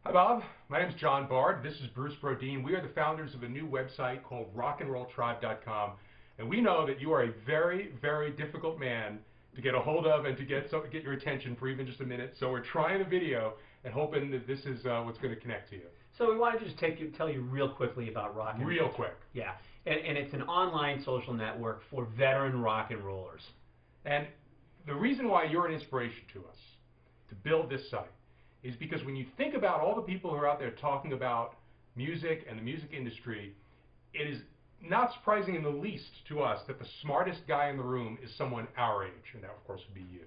Hi, Bob. My name is John Bard. This is Bruce Brodeen. We are the founders of a new website called rockandrolltribe.com, and we know that you are a very, very difficult man to get a hold of and to get your attention for even just a minute. So we're trying a video and hoping that this is what's going to connect to you. So we wanted to just tell you real quickly about Rock and Real quick. Yeah, and it's an online social network for veteran rock and rollers. And the reason why you're an inspiration to us to build this site is because when you think about all the people who are out there talking about music and the music industry, it is not surprising in the least to us that the smartest guy in the room is someone our age, and that of course would be you.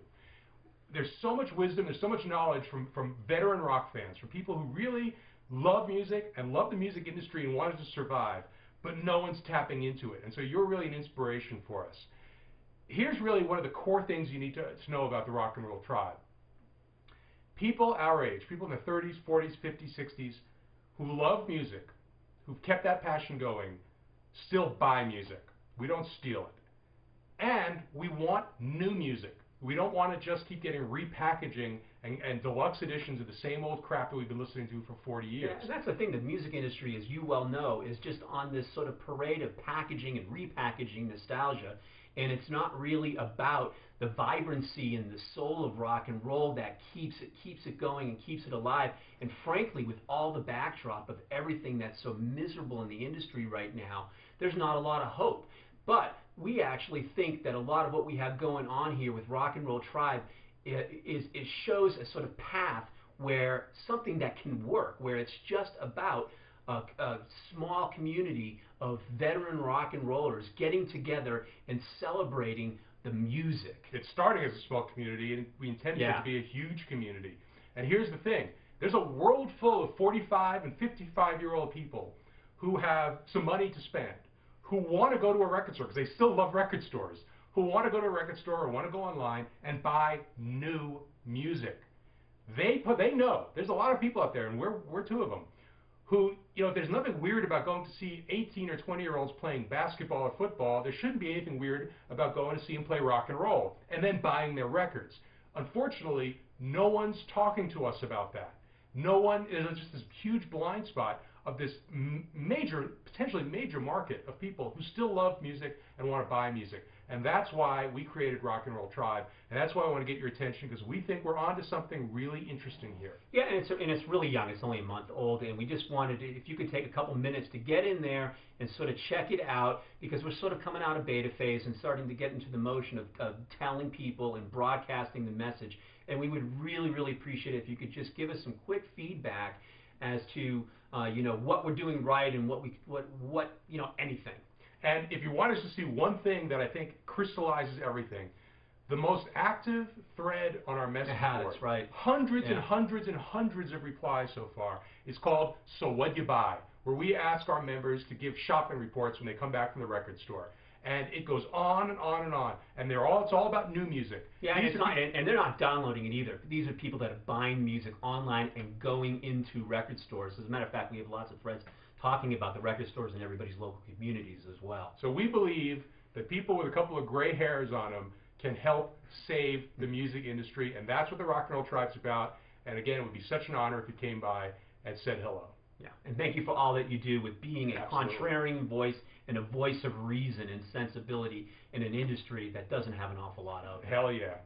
There's so much wisdom, there's so much knowledge from veteran rock fans, from people who really love music and love the music industry and wanted to survive, but no one's tapping into it. And so you're really an inspiration for us. Here's really one of the core things you need to know about the Rock and Roll Tribe. People our age, people in their 30s, 40s, 50s, 60s, who love music, who've kept that passion going, still buy music. We don't steal it. And we want new music. We don't want to just keep getting repackaging and deluxe editions of the same old crap that we've been listening to for 40 years. Yeah, and that's the thing, the music industry, as you well know, is just on this sort of parade of packaging and repackaging nostalgia, and it's not really about the vibrancy and the soul of rock and roll that keeps it going and keeps it alive. And frankly, with all the backdrop of everything that's so miserable in the industry right now, there's not a lot of hope. But we actually think that a lot of what we have going on here with Rock and Roll Tribe it shows a sort of path where something that can work, where it's just about a small community of veteran rock and rollers getting together and celebrating the music. It's starting as a small community, and we intend it to be a huge community. And here's the thing. There's a world full of 45 and 55-year-old people who have some money to spend, who want to go to a record store, because they still love record stores, who want to go to a record store or want to go online and buy new music. They know. There's a lot of people out there, and we're two of them, who, there's nothing weird about going to see 18 or 20-year-olds playing basketball or football. There shouldn't be anything weird about going to see them play rock and roll and then buying their records. Unfortunately, no one's talking to us about that. No one, there's just this huge blind spot of this potentially major market of people who still love music and want to buy music. And that's why we created Rock and Roll Tribe, and that's why I want to get your attention, because we think we're onto something really interesting here. Yeah, and it's really young. It's only a month old, and we just wanted to, if you could take a couple minutes to get in there and sort of check it out, because we're sort of coming out of beta phase and starting to get into the motion of telling people and broadcasting the message. And we would really, really appreciate it if you could just give us some quick feedback as to what we're doing right and what anything. And if you want us to see one thing that I think crystallizes everything, the most active thread on our message board, that's right. hundreds and hundreds and hundreds of replies so far, is called So What'd You Buy?, where we ask our members to give shopping reports when they come back from the record store. And it goes on and on and on. And it's all about new music. Yeah, and they're not downloading it either. These are people that are buying music online and going into record stores. As a matter of fact, we have lots of threads talking about the record stores in everybody's local communities as well. So we believe that people with a couple of gray hairs on them can help save the music industry, and that's what the Rock and Roll Tribe's about. And again, it would be such an honor if you came by and said hello. Yeah, and thank you for all that you do with being a contrarian voice and a voice of reason and sensibility in an industry that doesn't have an awful lot of. Hell yeah.